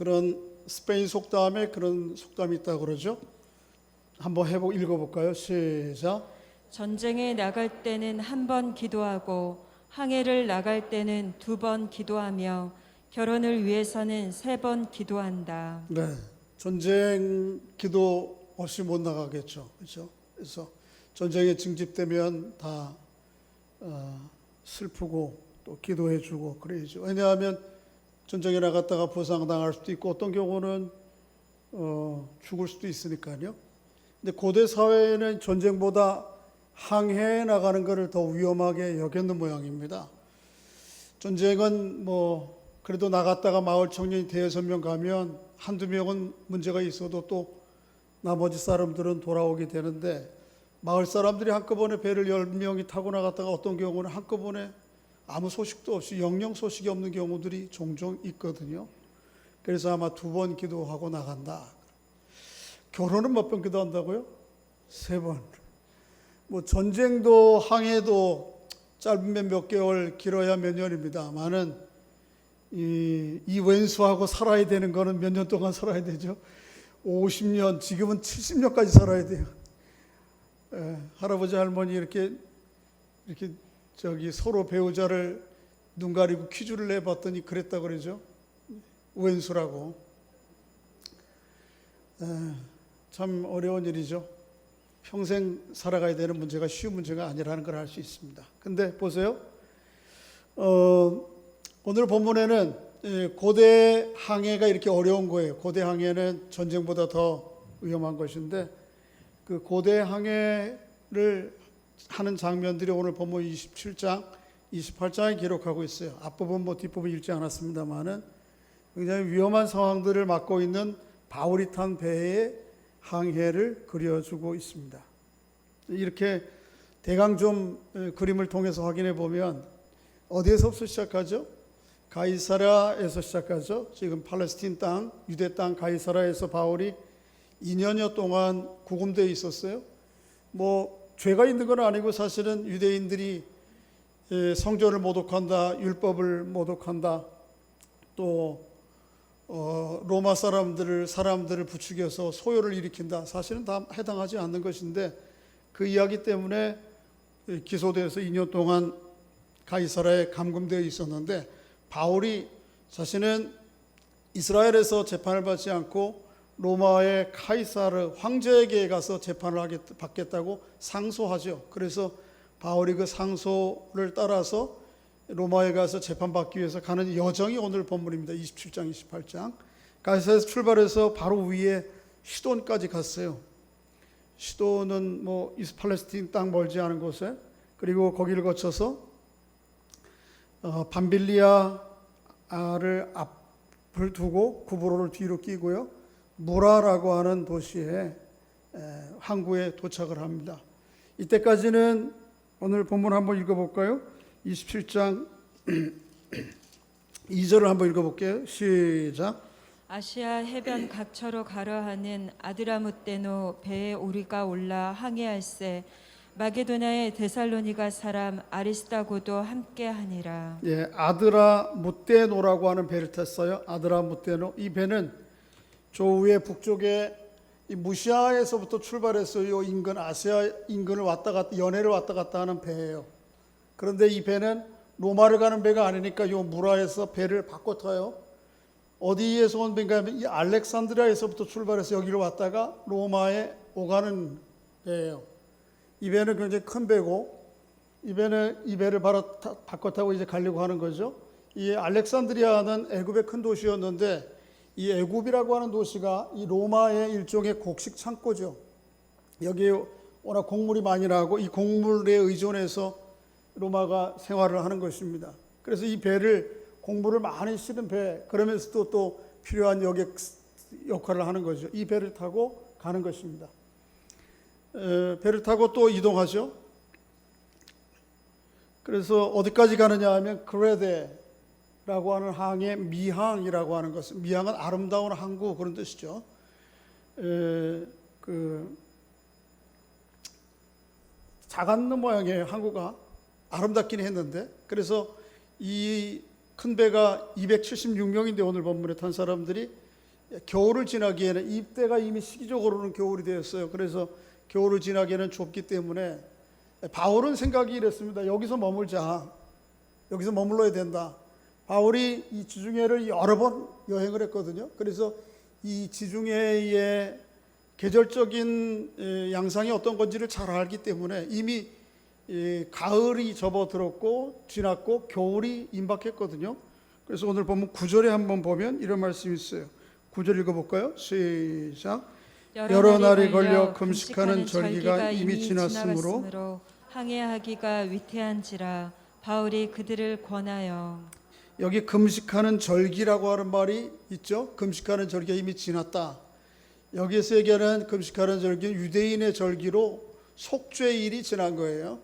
그런 스페인 속담에 그런 속담이 있다고 그러죠. 한번 읽어볼까요? 시작. 전쟁에 나갈 때는 한 번 기도하고 항해를 나갈 때는 2번 기도하며 결혼을 위해서는 3번 기도한다. 네, 전쟁 기도 없이 못 나가겠죠. 그렇죠? 그래서 전쟁에 징집되면 다 슬프고 또 기도해주고 그래야죠. 왜냐하면 전쟁에 나갔다가 부상당할 수도 있고 어떤 경우는 죽을 수도 있으니까요. 근데 고대 사회에는 전쟁보다 항해에 나가는 것을 더 위험하게 여겼는 모양입니다. 전쟁은 뭐 그래도 나갔다가 마을 청년이 대여섯 명 가면 한두 명은 문제가 있어도 또 나머지 사람들은 돌아오게 되는데, 마을 사람들이 한꺼번에 배를 10명이 타고 나갔다가 어떤 경우는 한꺼번에 아무 소식도 없이 영영 소식이 없는 경우들이 종종 있거든요. 그래서 아마 2번 기도하고 나간다. 결혼은 몇 번 기도한다고요? 3번. 뭐 전쟁도 항해도 짧으면 몇 개월, 길어야 몇 년입니다만은 이 왼수하고 살아야 되는 거는 몇 년 동안 살아야 되죠? 50년, 지금은 70년까지 살아야 돼요. 할아버지 할머니 이렇게 서로 배우자를 눈 가리고 퀴즈를 내봤더니 그랬다 그러죠. 왼수라고. 참 어려운 일이죠. 평생 살아가야 되는 문제가 쉬운 문제가 아니라는 걸 알 수 있습니다. 근데 보세요. 오늘 본문에는 고대 항해가 이렇게 어려운 거예요. 고대 항해는 전쟁보다 더 위험한 것인데, 그 고대 항해를 하는 장면들이 오늘 본문 27장, 28장에 기록하고 있어요. 앞부분 뭐 뒷부분 읽지 않았습니다만은 굉장히 위험한 상황들을 맡고 있는 바울이 탄 배의 항해를 그려주고 있습니다. 이렇게 대강 좀 그림을 통해서 확인해 보면 어디에서부터 시작하죠? 가이사랴에서 시작하죠. 지금 팔레스틴 땅, 유대 땅 가이사랴에서 바울이 2년여 동안 구금되어 있었어요. 뭐 죄가 있는 건 아니고 사실은 유대인들이 성전을 모독한다, 율법을 모독한다, 또 로마 사람들을 부추겨서 소요를 일으킨다. 사실은 다 해당하지 않는 것인데 그 이야기 때문에 기소돼서 2년 동안 가이사랴에 감금되어 있었는데, 바울이 자신은 이스라엘에서 재판을 받지 않고 로마의 카이사르 황제에게 가서 재판을 받겠다고 상소하죠. 그래서 바울이 그 상소를 따라서 로마에 가서 재판받기 위해서 가는 여정이 오늘 본문입니다. 27장, 28장. 가이사르에서 출발해서 바로 위에 시돈까지 갔어요. 시돈은 뭐 팔레스틴 땅 멀지 않은 곳에, 그리고 거기를 거쳐서 밤빌리아를 앞을 두고 구브로를 뒤로 끼고요, 무라라고 하는 도시에 항구에 도착을 합니다. 이때까지는 오늘 본문 한번 읽어볼까요? 27장 2절을 한번 읽어볼게요. 시작. 아시아 해변 각처로 가려 하는 아드라무떼노 배에 우리가 올라 항해할세 마게도냐의 데살로니가 사람 아리스다고도 함께 하니라. 예, 아드라무떼노라고 하는 배를 탔어요. 아드라무떼노. 이 배는 저 위에 북쪽에 이 무시아에서부터 출발해서 요 인근 아시아 인근을 왔다 갔다, 연해를 왔다 갔다 하는 배예요. 그런데 이 배는 로마를 가는 배가 아니니까 요 무라에서 배를 바꿔 타요. 어디에서 온 배인가 하면 이 알렉산드리아에서부터 출발해서 여기를 왔다가 로마에 오가는 배예요. 이 배는 굉장히 큰 배고, 이 배를 바로 바꿔 타고 이제 가려고 하는 거죠. 이 알렉산드리아는 애굽의 큰 도시였는데, 이 애굽이라고 하는 도시가 이 로마의 일종의 곡식 창고죠. 여기에 워낙 곡물이 많이 나고 이 곡물에 의존해서 로마가 생활을 하는 것입니다. 그래서 이 배를 곡물을 많이 실은 배, 그러면서도 또 필요한 여객 역할을 하는 거죠. 이 배를 타고 가는 것입니다. 배를 타고 또 이동하죠. 그래서 어디까지 가느냐 하면 그레데라고 하는 항의 미항이라고 하는 것은, 미항은 아름다운 항구 그런 뜻이죠. 작은 모양의 항구가 아름답긴 했는데, 그래서 이 큰 배가 276명인데 오늘 본문에 탄 사람들이 겨울을 지나기에는 이때가 이미 시기적으로는 겨울이 되었어요. 그래서 겨울을 지나기에는 좁기 때문에 바울은 생각이 이랬습니다. 여기서 머물자. 여기서 머물러야 된다. 바울이 이 지중해를 여러 번 여행을 했거든요. 그래서 이 지중해의 계절적인 양상이 어떤 건지를 잘 알기 때문에 이미 가을이 접어들었고 지났고 겨울이 임박했거든요. 그래서 오늘 보면 9절에 한번 보면 이런 말씀이 있어요. 9절 읽어볼까요? 시작. 여러 날이 걸려 금식하는 절기가 이미 지났으므로 항해하기가 위태한지라 바울이 그들을 권하여. 여기 금식하는 절기라고 하는 말이 있죠. 금식하는 절기가 이미 지났다. 여기에서 얘기하는 금식하는 절기는 유대인의 절기로 속죄일이 지난 거예요.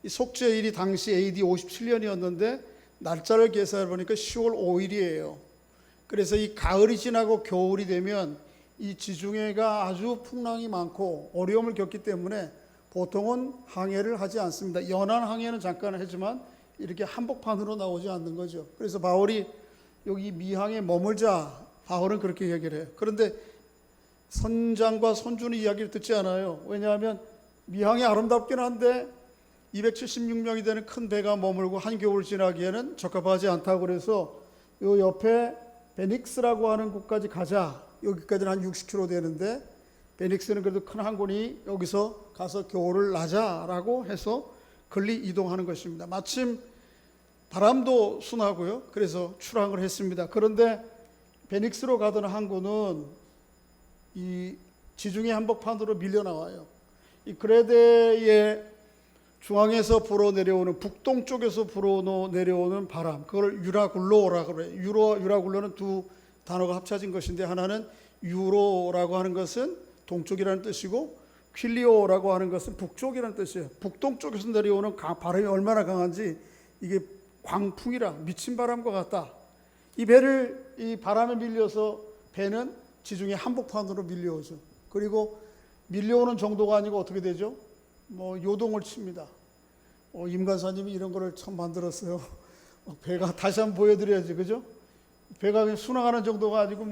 이 속죄일이 당시 AD 57년이었는데 날짜를 계산해 보니까 10월 5일이에요. 그래서 이 가을이 지나고 겨울이 되면 이 지중해가 아주 풍랑이 많고 어려움을 겪기 때문에 보통은 항해를 하지 않습니다. 연안 항해는 잠깐 하지만 이렇게 한복판으로 나오지 않는 거죠. 그래서 바울이 여기 미항에 머물자, 바울은 그렇게 얘기를 해요. 그런데 선장과 선주는 이야기를 듣지 않아요. 왜냐하면 미항이 아름답긴 한데 276명이 되는 큰 배가 머물고 한겨울 지나기에는 적합하지 않다고 그래서 요 옆에 베닉스라고 하는 곳까지 가자. 여기까지는 한 60km 되는데 베닉스는 그래도 큰 항구니 여기서 가서 겨울을 나자라고 해서 걸리 이동하는 것입니다. 마침 바람도 순하고요. 그래서 출항을 했습니다. 그런데 베닉스로 가던 항구는 이 지중해 한복판으로 밀려 나와요. 이 그레데의 중앙에서 불어 내려오는 북동쪽에서 불어 내려오는 바람, 그걸 유라굴로라고 그래요. 유라굴로는 두 단어가 합쳐진 것인데 하나는 유로라고 하는 것은 동쪽이라는 뜻이고 퀼리오라고 하는 것은 북쪽이라는 뜻이에요. 북동쪽에서 내려오는 바람이 얼마나 강한지 이게 광풍이라 미친 바람과 같다. 이 배를 이 바람에 밀려서 배는 지중해 한복판으로 밀려오죠. 그리고 밀려오는 정도가 아니고 어떻게 되죠? 요동을 칩니다. 임관사님이 이런 거를 참 만들었어요. 배가 다시 한번 보여드려야지, 그죠? 배가 그냥 순항하는 정도가 아니고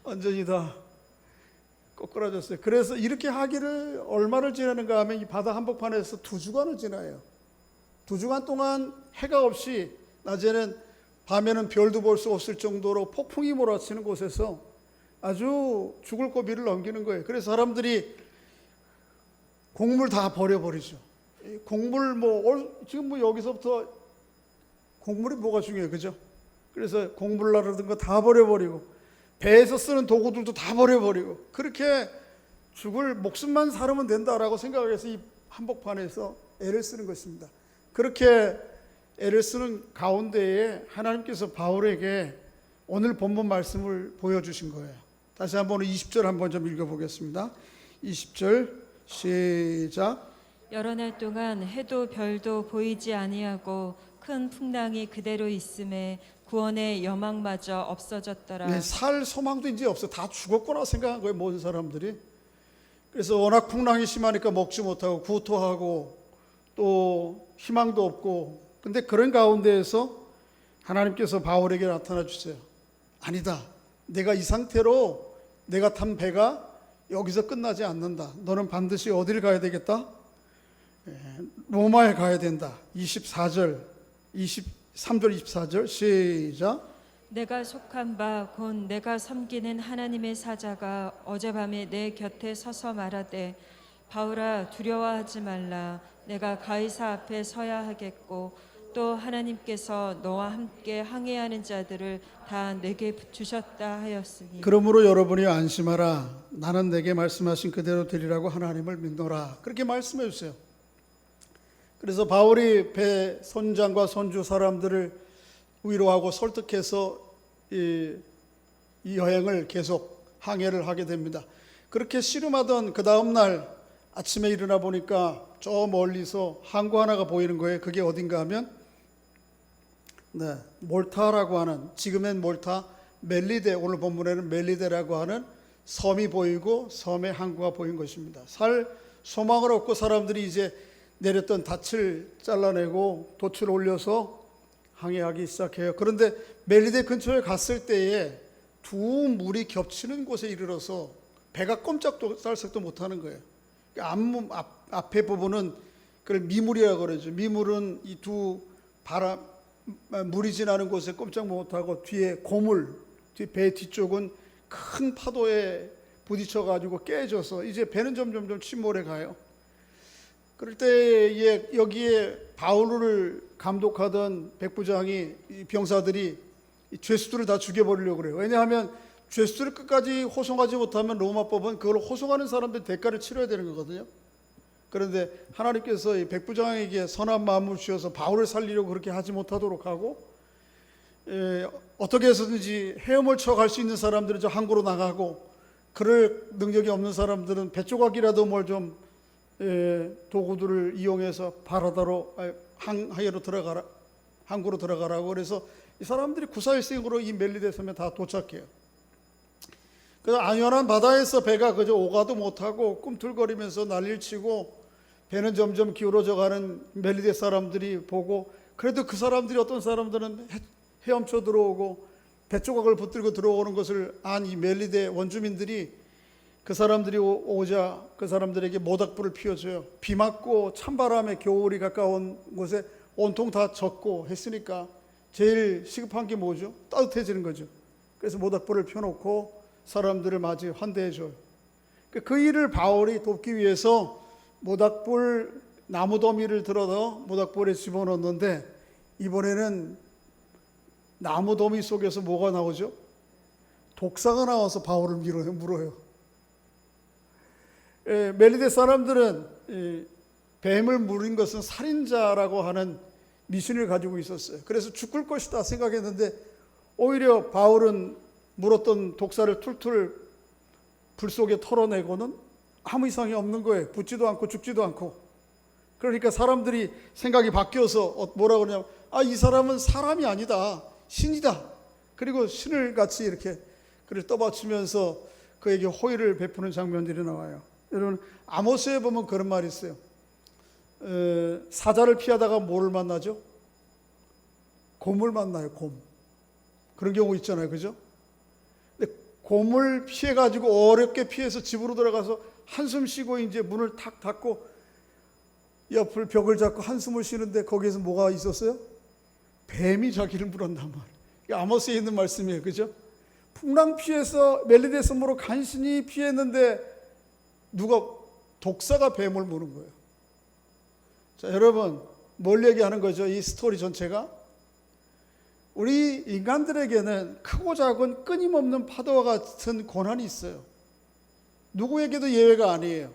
완전히 다 꼬꾸라졌어요. 그래서 이렇게 하기를 얼마를 지나는가 하면 이 바다 한복판에서 2주간을 지나요. 2주간 동안 해가 없이 낮에는 밤에는 별도 볼 수 없을 정도로 폭풍이 몰아치는 곳에서 아주 죽을 고비를 넘기는 거예요. 그래서 사람들이 곡물 다 버려버리죠. 곡물 지금 여기서부터 곡물이 뭐가 중요해요, 그죠? 그래서 곡물라든가 다 버려버리고 배에서 쓰는 도구들도 다 버려버리고 그렇게 죽을 목숨만 살으면 된다라고 생각을 해서 이 한복판에서 애를 쓰는 것입니다. 그렇게 애를 쓰는 가운데에 하나님께서 바울에게 오늘 본문 말씀을 보여주신 거예요. 다시 한번 20절 한번 좀 읽어보겠습니다. 20절 시작. 여러 날 동안 해도 별도 보이지 아니하고 큰 풍랑이 그대로 있음에 구원의 여망마저 없어졌더라. 네, 살 소망도 이제 없어. 다 죽었구나 생각한 거예요, 모든 사람들이. 그래서 워낙 풍랑이 심하니까 먹지 못하고 구토하고 또 희망도 없고. 근데 그런 가운데에서 하나님께서 바울에게 나타나 주세요. 아니다. 내가 이 상태로 내가 탄 배가 여기서 끝나지 않는다. 너는 반드시 어디를 가야 되겠다? 로마에 가야 된다. 23절 24절 시작. 내가 속한 바 곧 내가 섬기는 하나님의 사자가 어젯밤에 내 곁에 서서 말하되 바울아 두려워하지 말라. 내가 가이사 앞에 서야 하겠고 또 하나님께서 너와 함께 항해하는 자들을 다 내게 주셨다 하였으니 그러므로 여러분이 안심하라. 나는 내게 말씀하신 그대로 되리라고 하나님을 믿노라. 그렇게 말씀해 주세요. 그래서 바울이 배 선장과 선주 사람들을 위로하고 설득해서 이 여행을 계속 항해를 하게 됩니다. 그렇게 씨름하던 그 다음 날 아침에 일어나 보니까 저 멀리서 항구 하나가 보이는 거예요. 그게 어딘가 하면 몰타라고 하는, 지금은 몰타 멜리데, 오늘 본문에는 멜리데라고 하는 섬이 보이고 섬의 항구가 보인 것입니다. 살 소망을 얻고 사람들이 이제 내렸던 닻을 잘라내고 돛을 올려서 항해하기 시작해요. 그런데 멜리데 근처에 갔을 때에 두 물이 겹치는 곳에 이르러서 배가 꼼짝도 쌀싹도 못하는 거예요. 앞에 부분은 그걸 미물이라고 그러죠. 미물은 이 두 물이 지나는 곳에 꼼짝 못하고 뒤에 고물, 배 뒤쪽은 큰 파도에 부딪혀 가지고 깨져서 이제 배는 점점 침몰해 가요. 그럴 때 여기에 바울을 감독하던 백부장이 병사들이 죄수들을 다 죽여버리려고 그래요. 왜냐하면 죄수들을 끝까지 호송하지 못하면 로마법은 그걸 호송하는 사람들 대가를 치러야 되는 거거든요. 그런데 하나님께서 이 백부장에게 선한 마음을 주셔서 바울을 살리려고 그렇게 하지 못하도록 하고, 어떻게 해서든지 헤엄을 쳐 갈 수 있는 사람들은 저 항구로 나가고, 그럴 능력이 없는 사람들은 배 조각이라도 뭘 좀 도구들을 이용해서 바다로 항해로 들어가라, 항구로 들어가라고. 그래서 이 사람들이 구사일생으로 이 멜리데 섬에 다 도착해요. 그래서 안연한 바다에서 배가 그저 오가도 못하고 꿈틀거리면서 난리를 치고 배는 점점 기울어져 가는 멜리데 사람들이 보고, 그래도 그 사람들이 어떤 사람들은 헤엄쳐 들어오고 배 조각을 붙들고 들어오는 것을 안 이 멜리데 원주민들이 그 사람들이 오자 그 사람들에게 모닥불을 피워줘요. 비 맞고 찬바람에 겨울이 가까운 곳에 온통 다 젖고 했으니까 제일 시급한 게 뭐죠? 따뜻해지는 거죠. 그래서 모닥불을 펴놓고 사람들을 맞이 환대해줘요. 그 일을 바울이 돕기 위해서 모닥불 나무더미를 들어서 모닥불에 집어넣는데, 이번에는 나무더미 속에서 뭐가 나오죠? 독사가 나와서 바울을 물어요. 멜리데 사람들은 뱀을 물은 것은 살인자라고 하는 미신을 가지고 있었어요. 그래서 죽을 것이다 생각했는데 오히려 바울은 물었던 독사를 툴툴 불 속에 털어내고는 아무 이상이 없는 거예요. 붙지도 않고 죽지도 않고. 그러니까 사람들이 생각이 바뀌어서 뭐라고 그러냐면, 이 사람은 사람이 아니다, 신이다. 그리고 신을 같이 이렇게 그를 떠받치면서 그에게 호의를 베푸는 장면들이 나와요. 여러분, 아모스에 보면 그런 말이 있어요. 사자를 피하다가 뭐를 만나죠? 곰을 만나요. 곰. 그런 경우 있잖아요. 그죠? 근데 곰을 피해가지고 어렵게 피해서 집으로 들어가서 한숨 쉬고 이제 문을 탁 닫고 옆을 벽을 잡고 한숨을 쉬는데 거기에서 뭐가 있었어요? 뱀이 자기를 물었단 말이에요. 아모스에 있는 말씀이에요. 그죠? 풍랑 피해서 멜리데 섬으로 간신히 피했는데 독사가 뱀을 무는 거예요. 자, 여러분, 뭘 얘기하는 거죠? 이 스토리 전체가 우리 인간들에게는 크고 작은 끊임없는 파도와 같은 고난이 있어요. 누구에게도 예외가 아니에요.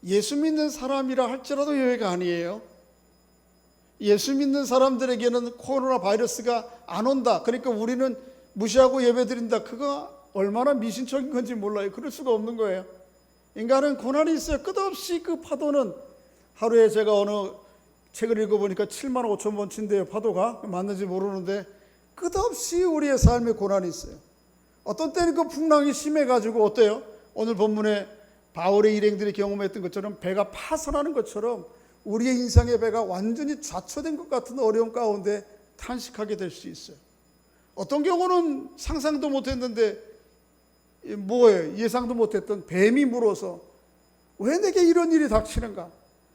예수 믿는 사람이라 할지라도 예외가 아니에요. 예수 믿는 사람들에게는 코로나 바이러스가 안 온다, 그러니까 우리는 무시하고 예배드린다, 그거 얼마나 미신적인 건지 몰라요. 그럴 수가 없는 거예요. 인간은 고난이 있어요. 끝없이 그 파도는, 하루에 제가 어느 책을 읽어보니까 7만 5천 번 친대요. 파도가 맞는지 모르는데 끝없이 우리의 삶에 고난이 있어요. 어떤 때는 그 풍랑이 심해가지고 어때요? 오늘 본문에 바울의 일행들이 경험했던 것처럼 배가 파선하는 것처럼 우리의 인생의 배가 완전히 좌초된 것 같은 어려움 가운데 탄식하게 될 수 있어요. 어떤 경우는 상상도 못했는데 뭐예요? 예상도 못했던 뱀이 물어서 왜 내게 이런 일이 닥치는가?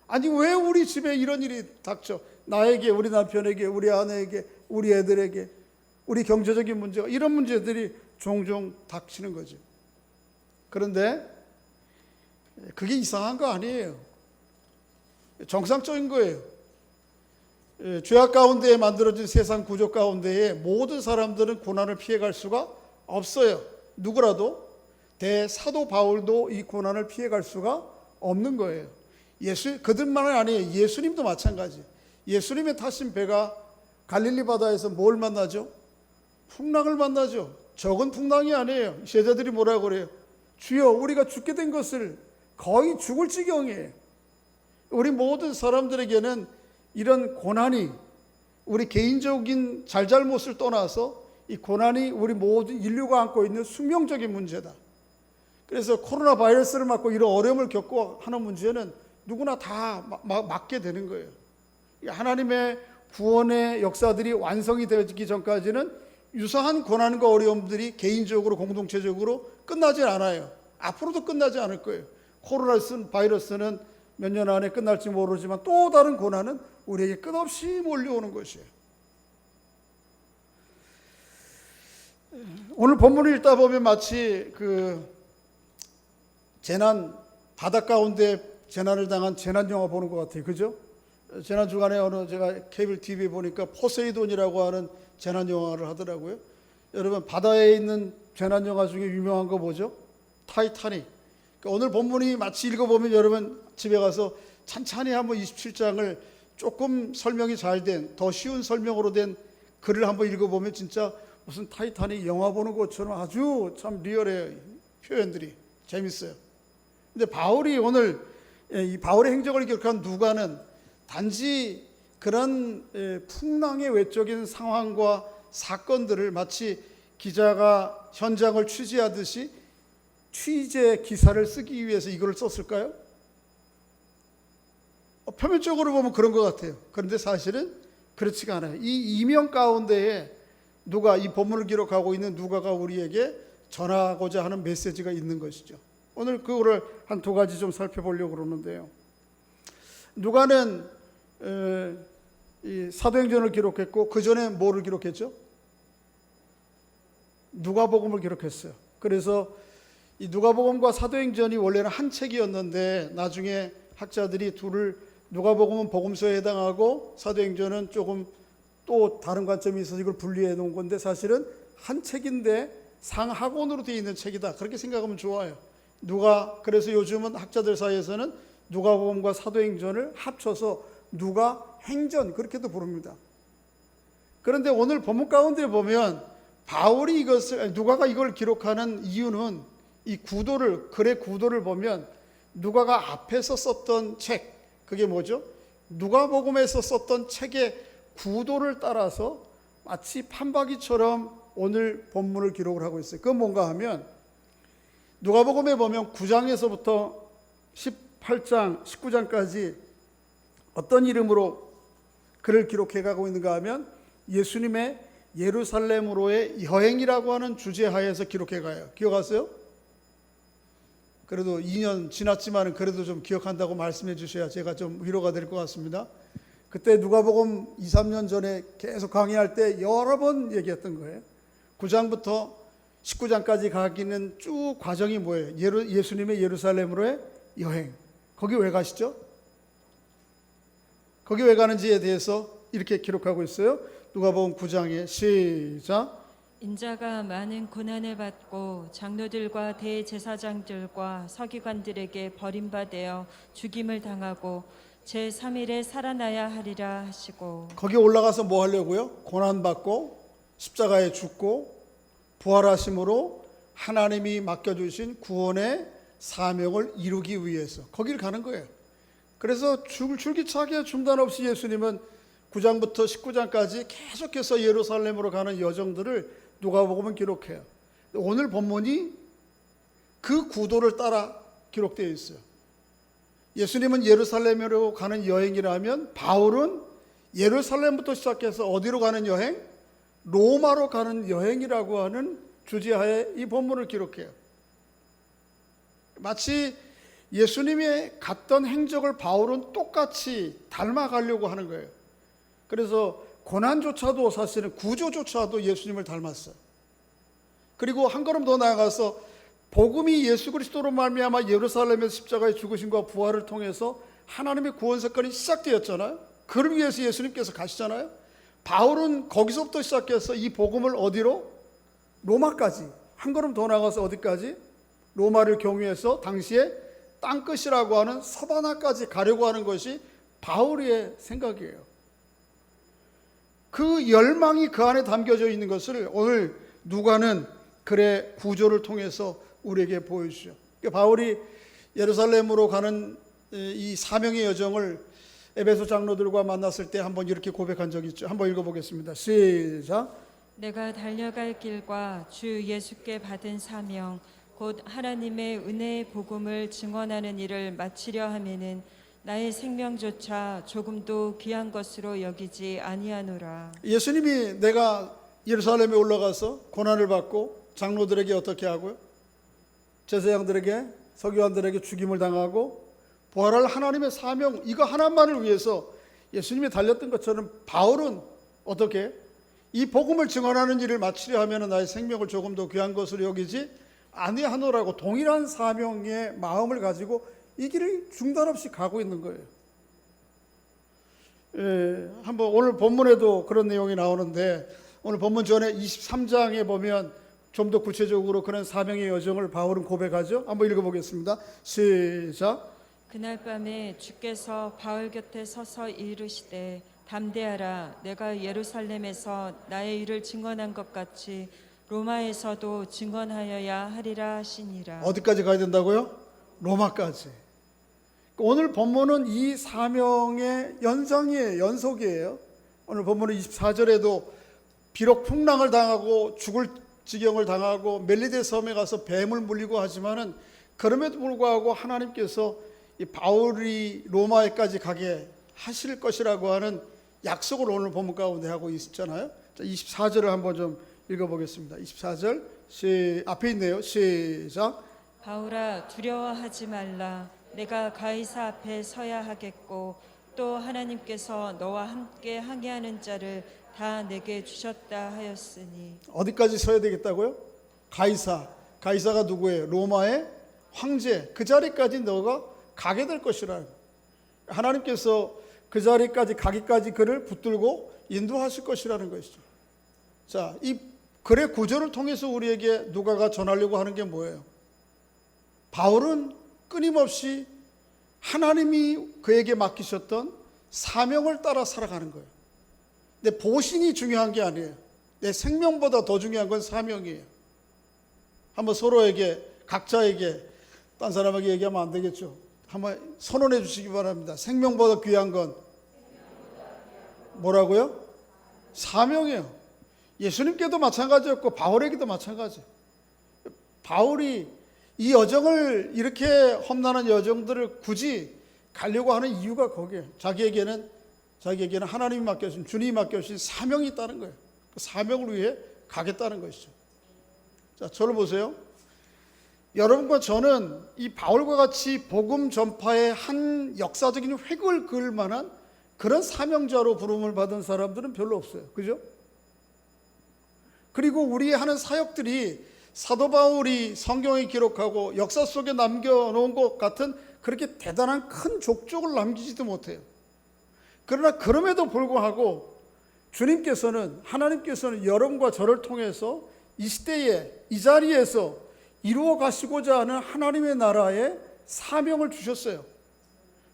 아니 왜 우리 집에 이런 일이 닥쳐? 나에게, 우리 남편에게, 우리 아내에게, 우리 애들에게, 우리 경제적인 문제가, 이런 문제들이 종종 닥치는 거죠. 그런데 그게 이상한 거 아니에요. 정상적인 거예요. 죄악 가운데 만들어진 세상 구조 가운데에 모든 사람들은 고난을 피해갈 수가 없어요. 누구라도, 대사도 바울도 이 고난을 피해갈 수가 없는 거예요. 그들만은 아니에요. 예수님도 마찬가지. 예수님의 타신 배가 갈릴리 바다에서 뭘 만나죠? 풍랑을 만나죠. 적은 풍랑이 아니에요. 제자들이 뭐라고 그래요? 주여, 우리가 죽게 된 것을, 거의 죽을 지경이에요. 우리 모든 사람들에게는 이런 고난이, 우리 개인적인 잘잘못을 떠나서 이 고난이 우리 모든 인류가 안고 있는 숙명적인 문제다. 그래서 코로나 바이러스를 맞고 이런 어려움을 겪고 하는 문제는 누구나 다 맞게 되는 거예요. 하나님의 구원의 역사들이 완성이 되어지기 전까지는 유사한 고난과 어려움들이 개인적으로 공동체적으로 끝나지 않아요. 앞으로도 끝나지 않을 거예요. 코로나 바이러스는 몇 년 안에 끝날지 모르지만 또 다른 고난은 우리에게 끝없이 몰려오는 것이에요. 오늘 본문을 읽다 보면 마치 그 재난, 바닷 가운데 재난을 당한 재난 영화 보는 것 같아요. 그죠? 재난 주간에 제가 케이블 TV 보니까 포세이돈이라고 하는 재난 영화를 하더라고요. 여러분, 바다에 있는 재난 영화 중에 유명한 거 뭐죠? 타이타닉. 그러니까 오늘 본문이 마치 읽어보면 여러분 집에 가서 찬찬히 한번 27장을 조금 설명이 잘 된, 더 쉬운 설명으로 된 글을 한번 읽어보면 진짜 무슨 타이타닉 영화 보는 것처럼 아주 참 리얼해요. 표현들이 재밌어요. 근데 바울이 오늘 이 바울의 행적을 기록한 누가는 단지 그런 풍랑의 외적인 상황과 사건들을 마치 기자가 현장을 취재하듯이 취재 기사를 쓰기 위해서 이걸 썼을까요? 표면적으로 보면 그런 것 같아요. 그런데 사실은 그렇지가 않아요. 이 이면 가운데에 누가, 이 본문을 기록하고 있는 누가가 우리에게 전하고자 하는 메시지가 있는 것이죠. 오늘 그거를 한 두 가지 좀 살펴보려고 그러는데요. 누가는 이 사도행전을 기록했고 그 전에 뭐를 기록했죠? 누가복음을 기록했어요. 그래서 이 누가복음과 사도행전이 원래는 한 책이었는데 나중에 학자들이 둘을, 누가복음은 복음서에 해당하고 사도행전은 조금 또 다른 관점이 있어서 이걸 분리해 놓은 건데 사실은 한 책인데 상하권으로 되어 있는 책이다. 그렇게 생각하면 좋아요. 그래서 요즘은 학자들 사이에서는 누가복음과 사도행전을 합쳐서 누가행전 그렇게도 부릅니다. 그런데 오늘 본문 가운데 보면 바울이 누가가 이걸 기록하는 이유는 이 글의 구도를 보면 누가가 앞에서 썼던 책, 그게 뭐죠? 누가복음에서 썼던 책의 구도를 따라서 마치 판박이처럼 오늘 본문을 기록을 하고 있어요. 그건 뭔가 하면 누가복음에 보면 9장에서부터 18장, 19장까지 어떤 이름으로 글을 기록해 가고 있는가 하면 예수님의 예루살렘으로의 여행이라고 하는 주제하에서 기록해 가요. 기억하세요? 그래도 2년 지났지만 그래도 좀 기억한다고 말씀해 주셔야 제가 좀 위로가 될 것 같습니다. 그때 누가복음 2, 3년 전에 계속 강의할 때 여러 번 얘기했던 거예요. 9장부터 19장까지 가기는 쭉 과정이 뭐예요? 예수님의 예루살렘으로의 여행. 거기 왜 가시죠? 거기 왜 가는지에 대해서 이렇게 기록하고 있어요. 누가복음 9장에 시작. 인자가 많은 고난을 받고 장로들과 대제사장들과 서기관들에게 버림받아 죽임을 당하고 제3일에 살아나야 하리라 하시고. 거기 올라가서 뭐 하려고요? 고난받고 십자가에 죽고 부활하심으로 하나님이 맡겨주신 구원의 사명을 이루기 위해서 거기를 가는 거예요. 그래서 줄기차게 중단 없이 예수님은 9장부터 19장까지 계속해서 예루살렘으로 가는 여정들을 누가복음은 기록해요. 오늘 본문이 그 구도를 따라 기록되어 있어요. 예수님은 예루살렘으로 가는 여행이라면 바울은 예루살렘부터 시작해서 어디로 가는 여행? 로마로 가는 여행이라고 하는 주제하에 이 본문을 기록해요. 마치 예수님이 갔던 행적을 바울은 똑같이 닮아가려고 하는 거예요. 그래서 고난조차도 사실은 구조조차도 예수님을 닮았어요. 그리고 한 걸음 더 나아가서 복음이 예수 그리스도로 말미암아 예루살렘에서 십자가의 죽으심과 부활을 통해서 하나님의 구원 사건이 시작되었잖아요. 그를 위해서 예수님께서 가시잖아요. 바울은 거기서부터 시작해서 이 복음을 어디로? 로마까지. 한 걸음 더 나가서 어디까지? 로마를 경유해서 당시에 땅끝이라고 하는 서바나까지 가려고 하는 것이 바울의 생각이에요. 그 열망이 그 안에 담겨져 있는 것을 오늘 누가는 글의 구조를 통해서 우리에게 보여주죠. 그러니까 바울이 예루살렘으로 가는 이 사명의 여정을 에베소 장로들과 만났을 때 한번 이렇게 고백한 적이 있죠. 한번 읽어보겠습니다. 시작. 내가 달려갈 길과 주 예수께 받은 사명 곧 하나님의 은혜의 복음을 증언하는 일을 마치려 하면은 나의 생명조차 조금도 귀한 것으로 여기지 아니하노라. 예수님이 내가 예루살렘에 올라가서 고난을 받고 장로들에게 어떻게 하고요? 제사장들에게 서기관들에게 죽임을 당하고 부활할 하나님의 사명 이거 하나만을 위해서 예수님이 달렸던 것처럼 바울은 어떻게 이 복음을 증언하는 일을 마치려 하면 나의 생명을 조금 더 귀한 것으로 여기지 아니하노라고 동일한 사명의 마음을 가지고 이 길을 중단 없이 가고 있는 거예요. 한번 오늘 본문에도 그런 내용이 나오는데 오늘 본문 전에 23장에 보면 좀 더 구체적으로 그런 사명의 여정을 바울은 고백하죠. 한번 읽어보겠습니다. 시작. 그날 밤에 주께서 바울 곁에 서서 이르시되 담대하라. 내가 예루살렘에서 나의 일을 증언한 것 같이 로마에서도 증언하여야 하리라 하시니라. 어디까지 가야 된다고요? 로마까지. 오늘 본문은 이 사명의 연상이에요. 연속이에요. 오늘 본문은 24절에도 비록 풍랑을 당하고 죽을 지경을 당하고 멜리데 섬에 가서 뱀을 물리고 하지만은 그럼에도 불구하고 하나님께서 이 바울이 로마에까지 가게 하실 것이라고 하는 약속을 오늘 본문 가운데 하고 있잖아요. 24절을 한번 좀 읽어보겠습니다. 24절 앞에 있네요. 시작. 바울아 두려워하지 말라. 내가 가이사 앞에 서야 하겠고 또 하나님께서 너와 함께 항해하는 자를 다 내게 주셨다 하였으니. 어디까지 서야 되겠다고요? 가이사가 누구예요? 로마의 황제. 그 자리까지 너가 가게 될 것이라는 하나님께서 그 자리까지 가기까지 그를 붙들고 인도하실 것이라는 것이죠. 자, 이 글의 구절을 통해서 우리에게 누가가 전하려고 하는 게 뭐예요? 바울은 끊임없이 하나님이 그에게 맡기셨던 사명을 따라 살아가는 거예요. 내 보신이 중요한 게 아니에요. 내 생명보다 더 중요한 건 사명이에요. 한번 서로에게 각자에게 딴 사람에게 얘기하면 안 되겠죠. 한번 선언해 주시기 바랍니다. 생명보다 귀한 건 뭐라고요? 사명이에요. 예수님께도 마찬가지였고 바울에게도 마찬가지예요. 바울이 이 여정을 이렇게 험난한 여정들을 굳이 가려고 하는 이유가 거기에요. 자기에게는 하나님이 맡겨주신 주님이 맡겨주신 사명이 있다는 거예요. 그 사명을 위해 가겠다는 것이죠. 자, 저를 보세요. 여러분과 저는 이 바울과 같이 복음 전파의 한 역사적인 획을 그을 만한 그런 사명자로 부름을 받은 사람들은 별로 없어요. 그죠? 그리고 우리 하는 사역들이 사도 바울이 성경에 기록하고 역사 속에 남겨놓은 것 같은 그렇게 대단한 큰 족적을 남기지도 못해요. 그러나 그럼에도 불구하고 하나님께서는 여러분과 저를 통해서 이 시대에 이 자리에서 이루어 가시고자 하는 하나님의 나라의 사명을 주셨어요.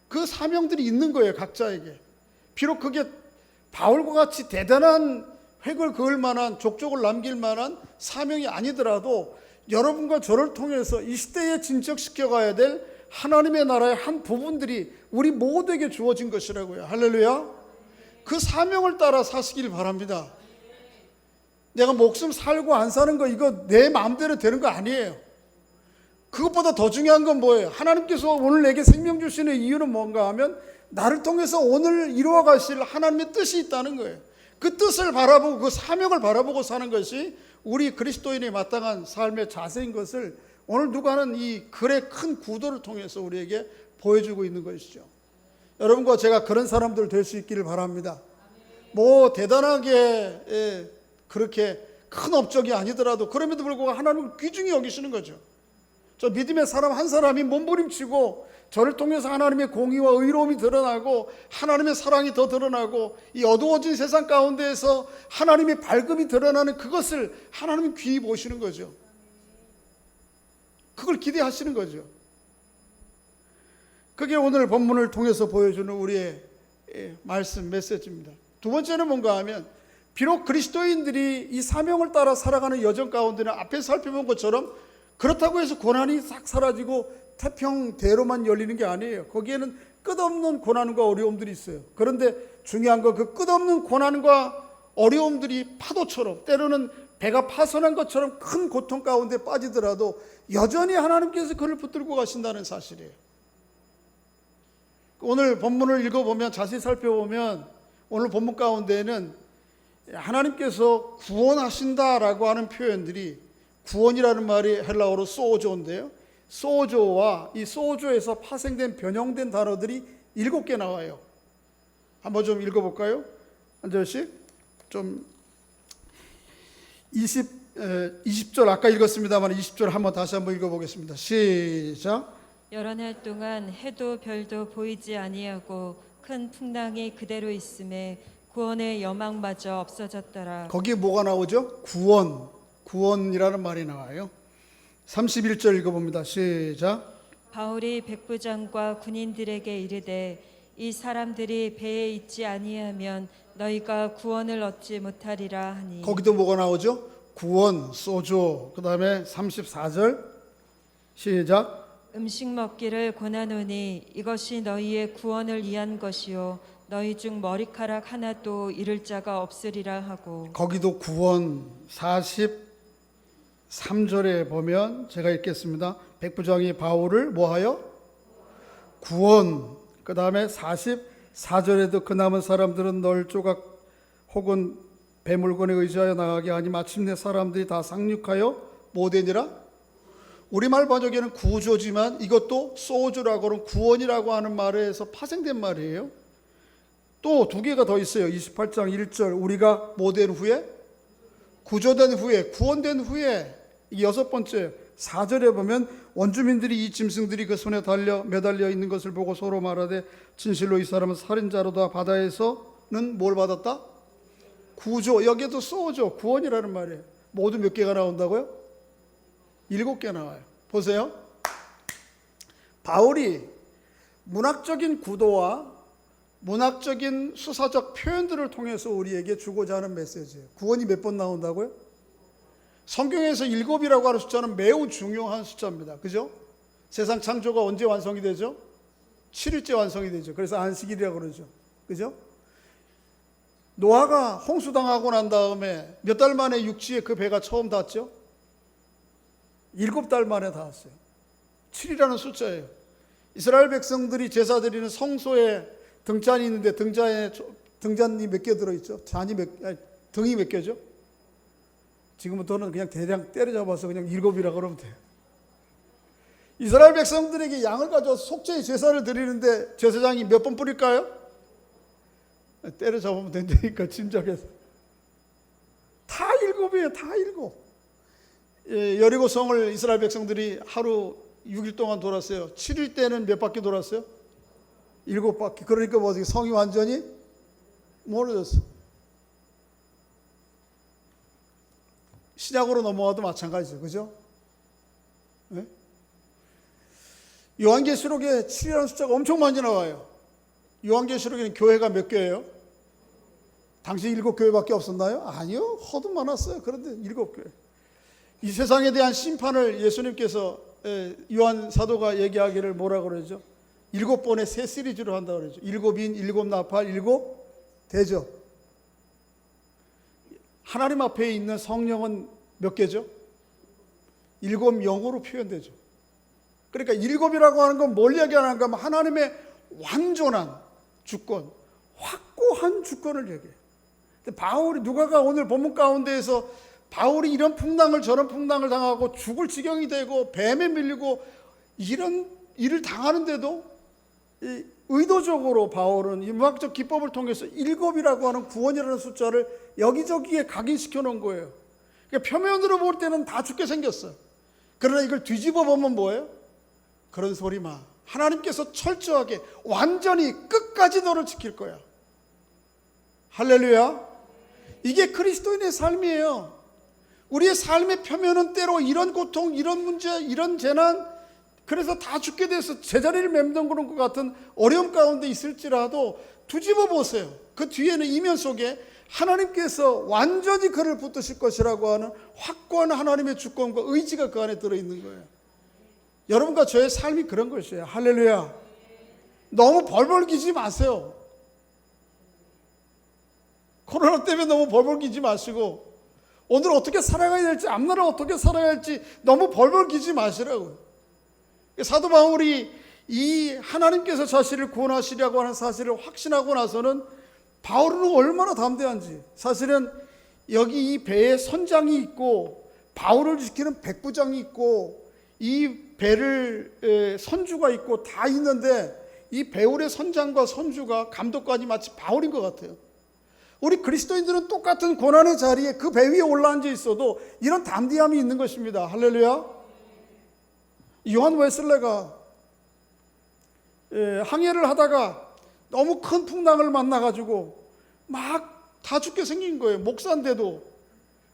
그 사명들이 있는 거예요. 각자에게. 비록 그게 바울과 같이 대단한 획을 그을 만한 족적을 남길 만한 사명이 아니더라도 여러분과 저를 통해서 이 시대에 진척시켜 가야 될 하나님의 나라의 한 부분들이 우리 모두에게 주어진 것이라고요. 할렐루야. 그 사명을 따라 사시길 바랍니다. 내가 목숨 살고 안 사는 거 이거 내 마음대로 되는 거 아니에요. 그것보다 더 중요한 건 뭐예요? 하나님께서 오늘 내게 생명 주시는 이유는 뭔가 하면 나를 통해서 오늘 이루어 가실 하나님의 뜻이 있다는 거예요. 그 뜻을 바라보고 그 사명을 바라보고 사는 것이 우리 그리스도인이 마땅한 삶의 자세인 것을 오늘 누가는 이 글의 큰 구도를 통해서 우리에게 보여주고 있는 것이죠. 여러분과 제가 그런 사람들 될 수 있기를 바랍니다. 뭐 대단하게 그렇게 큰 업적이 아니더라도 그럼에도 불구하고 하나님을 귀중히 여기시는 거죠. 저 믿음의 사람 한 사람이 몸부림치고 저를 통해서 하나님의 공의와 의로움이 드러나고 하나님의 사랑이 더 드러나고 이 어두워진 세상 가운데에서 하나님의 밝음이 드러나는 그것을 하나님이 귀히 보시는 거죠. 그걸 기대하시는 거죠. 그게 오늘 본문을 통해서 보여주는 우리의 말씀 메시지입니다. 두 번째는 뭔가 하면 비록 그리스도인들이 이 사명을 따라 살아가는 여정 가운데는 앞에 살펴본 것처럼 그렇다고 해서 고난이 싹 사라지고 태평대로만 열리는 게 아니에요. 거기에는 끝없는 고난과 어려움들이 있어요. 그런데 중요한 건 그 끝없는 고난과 어려움들이 파도처럼 때로는 배가 파손한 것처럼 큰 고통 가운데 빠지더라도 여전히 하나님께서 그를 붙들고 가신다는 사실이에요. 오늘 본문을 읽어보면, 자세히 살펴보면 오늘 본문 가운데에는 하나님께서 구원하신다라고 하는 표현들이, 구원이라는 말이 헬라어로 소조인데요, 소조와 이 소조에서 파생된 변형된 단어들이 7개 나와요. 한번 좀 읽어볼까요? 한 절씩. 좀 20절 아까 읽었습니다만 20절 한번 다시 한번 읽어보겠습니다. 시작. 여러 날 동안 해도 별도 보이지 아니하고 큰 풍랑이 그대로 있음에 구원의 여망마저 없어졌더라. 거기에 뭐가 나오죠? 구원이라는 말이 나와요. 31절 읽어봅니다. 시작. 바울이 백부장과 군인들에게 이르되 이 사람들이 배에 있지 아니하면 너희가 구원을 얻지 못하리라 하니. 거기도 뭐가 나오죠? 구원, 소조. 그 다음에 34절 시작. 음식 먹기를 권하노니 이것이 너희의 구원을 위한 것이요 너희 중 머리카락 하나도 잃을 자가 없으리라 하고. 거기도 구원. 43절에 보면 제가 읽겠습니다. 백부장이 바울을 뭐하여? 구원. 그 다음에 44절에도 그 남은 사람들은 널 조각 혹은 배물건에 의지하여 나가게 하니 마침내 사람들이 다 상륙하여 뭐 되니라? 우리말 번역에는 구조지만 이것도 소주라고 하는 구원이라고 하는 말에서 파생된 말이에요. 또 2개가 더 있어요. 28장 1절 우리가 뭐 된 후에? 구조된 후에, 구원된 후에. 이게 6번째. 4절에 보면 원주민들이 이 짐승들이 그 손에 매달려 있는 것을 보고 서로 말하되 진실로 이 사람은 살인자로다. 바다에서는 뭘 받았다? 구조. 여기에도 소조, 구원이라는 말이에요. 모두 몇 개가 나온다고요? 7개 나와요. 보세요. 바울이 문학적인 구도와 문학적인 수사적 표현들을 통해서 우리에게 주고자 하는 메시지예요. 구원이 몇 번 나온다고요? 성경에서 7이라고 하는 숫자는 매우 중요한 숫자입니다. 그죠? 세상 창조가 언제 완성이 되죠? 7일째 완성이 되죠. 그래서 안식일이라고 그러죠. 그죠? 노아가 홍수당하고 난 다음에 몇 달 만에 육지에 그 배가 처음 닿았죠? 7달 만에 닿았어요. 7이라는 숫자예요. 이스라엘 백성들이 제사 드리는 성소에 등잔이 있는데 등잔이 몇 개 들어있죠? 등이 몇 개죠? 지금부터는 그냥 대략 때려잡아서 그냥 7이라고 그러면 돼요. 이스라엘 백성들에게 양을 가져와서 속죄의 제사를 드리는데 제사장이 몇 번 뿌릴까요? 때려잡으면 된다니까, 짐작해서. 다 7이에요. 다 7. 여리고성을 이스라엘 백성들이 하루 6일 동안 돌았어요. 7일 때는 몇 바퀴 돌았어요? 7바퀴. 그러니까 뭐 성이 완전히 멀어졌어. 신약으로 넘어가도 마찬가지죠. 그죠? 네? 요한계시록에 7이라는 숫자가 엄청 많이 나와요. 요한계시록에는 교회가 몇 교회예요? 당시 7교회밖에 없었나요? 아니요. 허도 많았어요. 그런데 7교회. 이 세상에 대한 심판을 예수님께서 요한 사도가 얘기하기를 뭐라고 그러죠? 7번의 새 시리즈로 한다고 그러죠. 7인, 7나팔, 7대접. 하나님 앞에 있는 성령은 몇 개죠? 7영으로 표현되죠. 그러니까 7이라고 하는 건 뭘 얘기하는가 하면 하나님의 완전한 주권, 확고한 주권을 얘기해요. 근데 바울이, 누가가 오늘 본문 가운데에서 바울이 이런 풍랑을 저런 풍랑을 당하고 죽을 지경이 되고 뱀에 밀리고 이런 일을 당하는데도 의도적으로 바울은 이 문학적 기법을 통해서 7이라고 하는 구원이라는 숫자를 여기저기에 각인시켜 놓은 거예요. 그러니까 표면으로 볼 때는 다 죽게 생겼어요. 그러나 이걸 뒤집어 보면 뭐예요? 그런 소리 마. 하나님께서 철저하게 완전히 끝까지 너를 지킬 거야. 할렐루야. 이게 그리스도인의 삶이에요. 우리의 삶의 표면은 때로 이런 고통, 이런 문제, 이런 재난, 그래서 다 죽게 돼서 제자리를 맴동그는 것 같은 어려움 가운데 있을지라도 뒤집어 보세요. 그 뒤에는 이면 속에 하나님께서 완전히 그를 붙드실 것이라고 하는 확고한 하나님의 주권과 의지가 그 안에 들어있는 거예요. 여러분과 저의 삶이 그런 것이에요. 할렐루야. 너무 벌벌 기지 마세요. 코로나 때문에 너무 벌벌 기지 마시고 오늘 어떻게 살아가야 될지, 앞날을 어떻게 살아야 할지 너무 벌벌 기지 마시라고요. 사도 바울이 이 하나님께서 자신을 구원하시려고 하는 사실을 확신하고 나서는 바울은 얼마나 담대한지. 사실은 여기 이 배에 선장이 있고 바울을 지키는 백부장이 있고 이 배를 선주가 있고 다 있는데 이 배울의 선장과 선주가 감독관이 마치 바울인 것 같아요. 우리 그리스도인들은 똑같은 고난의 자리에 그 배 위에 올라앉아 있어도 이런 담대함이 있는 것입니다. 할렐루야. 요한 웨슬레가 항해를 하다가 너무 큰 풍랑을 만나가지고 막 다 죽게 생긴 거예요. 목사인데도.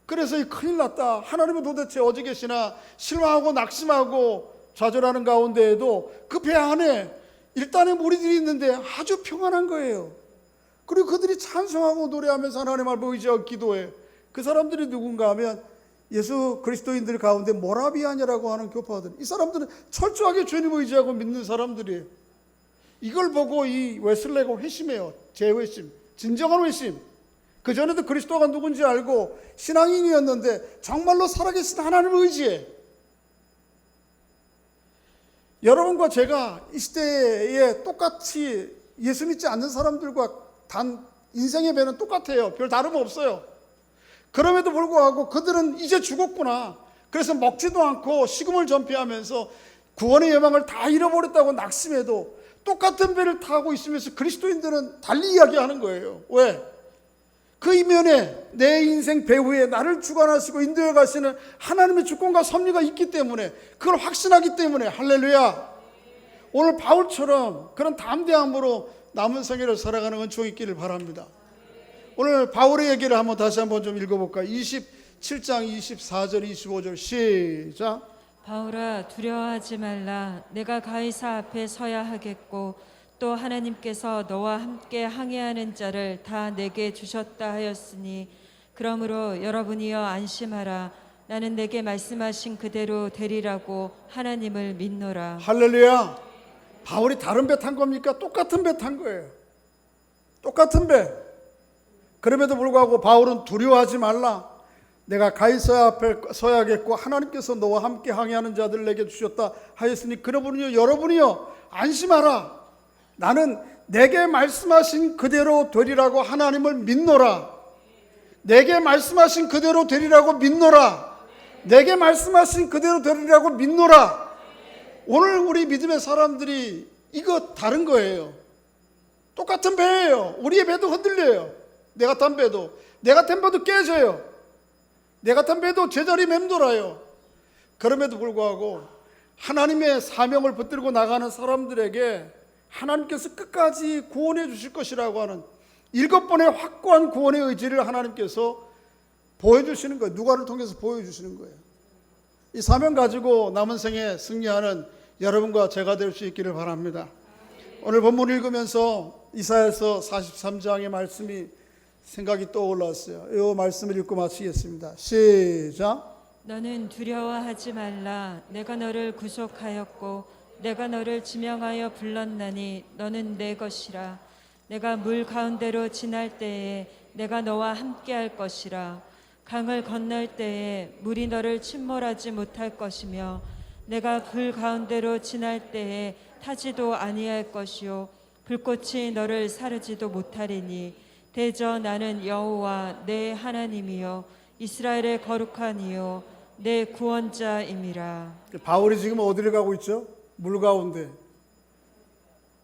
그래서 큰일 났다. 하나님은 도대체 어디 계시나 실망하고 낙심하고 좌절하는 가운데에도 그 배 안에 일단의 무리들이 있는데 아주 평안한 거예요. 그리고 그들이 찬송하고 노래하면서 하나님 앞에 의지하고 기도해. 그 사람들이 누군가 하면 예수 그리스도인들 가운데 모라비아냐라고 하는 교파들. 이 사람들은 철저하게 주님을 의지하고 믿는 사람들이에요. 이걸 보고 이 웨슬레가 회심해요. 재회심, 진정한 회심. 그전에도 그리스도가 누군지 알고 신앙인이었는데 정말로 살아계신 하나님을 의지해. 여러분과 제가 이 시대에 똑같이 예수 믿지 않는 사람들과 단 인생의 배는 똑같아요. 별 다름 없어요. 그럼에도 불구하고 그들은 이제 죽었구나. 그래서 먹지도 않고 식음을 전폐하면서 구원의 예망을 다 잃어버렸다고 낙심해도 똑같은 배를 타고 있으면서 그리스도인들은 달리 이야기하는 거예요. 왜? 그 이면에 내 인생 배후에 나를 주관하시고 인도해 가시는 하나님의 주권과 섭리가 있기 때문에, 그걸 확신하기 때문에. 할렐루야. 오늘 바울처럼 그런 담대함으로 남은 생애를 살아가는 은총이 있기를 바랍니다. 오늘 바울의 얘기를 다시 한번 좀 읽어볼까요? 27장 24절 25절 시작. 바울아, 두려워하지 말라. 내가 가이사 앞에 서야 하겠고 또 하나님께서 너와 함께 항해하는 자를 다 내게 주셨다 하였으니 그러므로 여러분이여 안심하라. 나는 내게 말씀하신 그대로 되리라고 하나님을 믿노라. 할렐루야. 바울이 다른 배 탄 겁니까? 똑같은 배 탄 거예요. 똑같은 배. 그럼에도 불구하고 바울은 두려워하지 말라. 내가 가이사 앞에 서야겠고 하나님께서 너와 함께 항해하는 자들 내게 주셨다 하였으니 그러므로 여러분이여 안심하라. 나는 내게 말씀하신 그대로 되리라고 하나님을 믿노라. 내게 말씀하신 그대로 되리라고 믿노라. 내게 말씀하신 그대로 되리라고 믿노라. 오늘 우리 믿음의 사람들이 이거 다른 거예요. 똑같은 배예요. 우리의 배도 흔들려요. 내가 탄 배도. 내가 탄 배도 깨져요. 내가 탄 배도 제자리 맴돌아요. 그럼에도 불구하고 하나님의 사명을 붙들고 나가는 사람들에게 하나님께서 끝까지 구원해 주실 것이라고 하는 7번의 확고한 구원의 의지를 하나님께서 보여주시는 거예요. 누가를 통해서 보여주시는 거예요. 이 사명 가지고 남은 생에 승리하는 여러분과 제가 될 수 있기를 바랍니다. 오늘 본문 읽으면서 이사야서 43장의 말씀이 생각이 떠올랐어요. 이 말씀을 읽고 마치겠습니다. 시작. 너는 두려워하지 말라. 내가 너를 구속하였고 내가 너를 지명하여 불렀나니 너는 내 것이라. 내가 물 가운데로 지날 때에 내가 너와 함께할 것이라. 강을 건널 때에 물이 너를 침몰하지 못할 것이며 내가 불 가운데로 지날 때에 타지도 아니할 것이요 불꽃이 너를 사르지도 못하리니 대저 나는 여호와 내 하나님이요 이스라엘의 거룩한 이요 내 구원자임이라. 바울이 지금 어디를 가고 있죠? 물 가운데.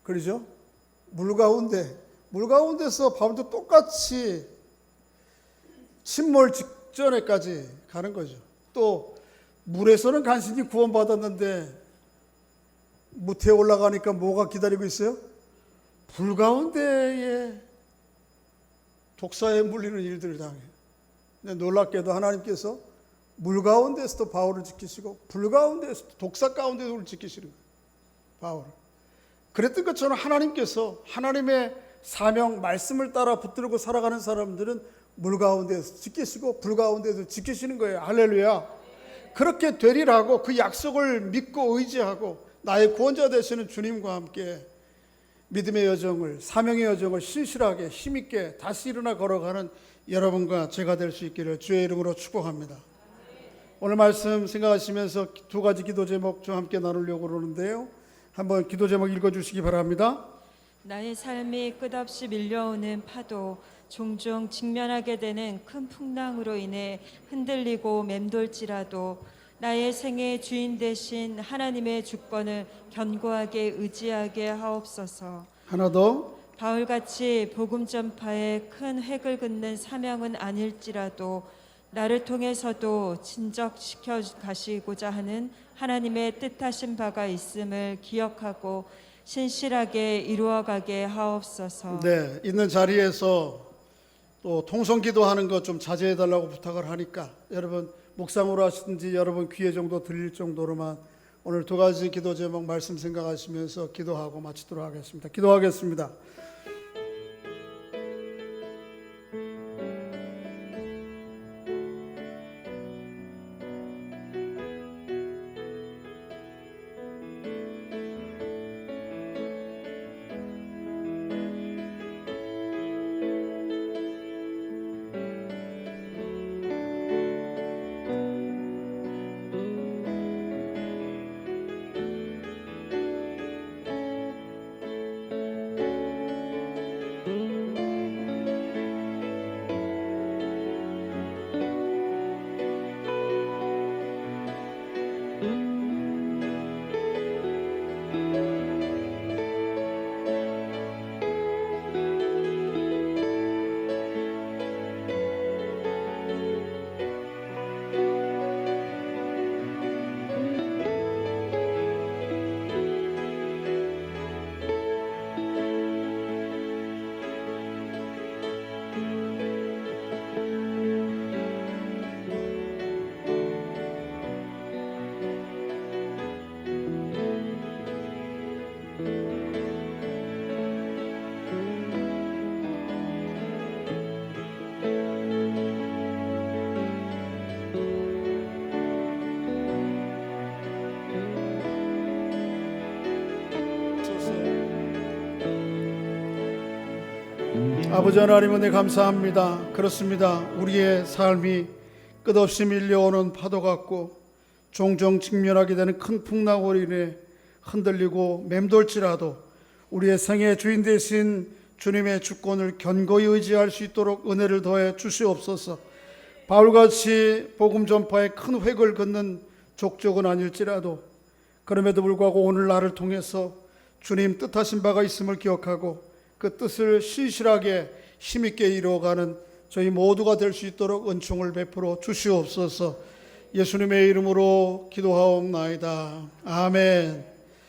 그러죠? 물 가운데. 물 가운데서 바울도 똑같이 침몰 직전에까지 가는 거죠. 또 물에서는 간신히 구원받았는데 무태에 올라가니까 뭐가 기다리고 있어요? 불 가운데에 독사에 물리는 일들을 당해요. 근데 놀랍게도 하나님께서 물 가운데서도 바울을 지키시고 불 가운데서도 독사 가운데도 지키시는 거예요. 바울. 그랬던 것처럼 하나님께서 하나님의 사명 말씀을 따라 붙들고 살아가는 사람들은 물 가운데서 지키시고 불 가운데서 지키시는 거예요. 할렐루야. 그렇게 되리라고 그 약속을 믿고 의지하고 나의 구원자 되시는 주님과 함께 믿음의 여정을, 사명의 여정을 신실하게 힘있게 다시 일어나 걸어가는 여러분과 제가 될 수 있기를 주의 이름으로 축복합니다. 오늘 말씀 생각하시면서 두 가지 기도 제목 좀 함께 나누려고 그러는데요. 한번 기도 제목 읽어주시기 바랍니다. 나의 삶이 끝없이 밀려오는 파도, 종종 직면하게 되는 큰 풍랑으로 인해 흔들리고 맴돌지라도 나의 생의 주인 되신 하나님의 주권을 견고하게 의지하게 하옵소서. 하나 더. 바울같이 복음 전파에 큰 획을 긋는 사명은 아닐지라도 나를 통해서도 진적시켜 가시고자 하는 하나님의 뜻하신 바가 있음을 기억하고 신실하게 이루어가게 하옵소서. 네, 있는 자리에서 또 통성 기도하는 것 좀 자제해 달라고 부탁을 하니까 여러분 묵상으로 하시든지 여러분 귀에 정도 들릴 정도로만 오늘 두 가지 기도 제목 말씀 생각하시면서 기도하고 마치도록 하겠습니다. 기도하겠습니다. 아버지 하나님 은혜 감사합니다. 그렇습니다. 우리의 삶이 끝없이 밀려오는 파도 같고 종종 직면하게 되는 큰 풍랑으로 인해 흔들리고 맴돌지라도 우리의 생의 주인 되신 주님의 주권을 견고히 의지할 수 있도록 은혜를 더해 주시옵소서. 바울같이 복음 전파에 큰 획을 긋는 족적은 아닐지라도 그럼에도 불구하고 오늘 나를 통해서 주님 뜻하신 바가 있음을 기억하고 그 뜻을 신실하게 힘있게 이루어가는 저희 모두가 될 수 있도록 은총을 베풀어 주시옵소서. 예수님의 이름으로 기도하옵나이다. 아멘.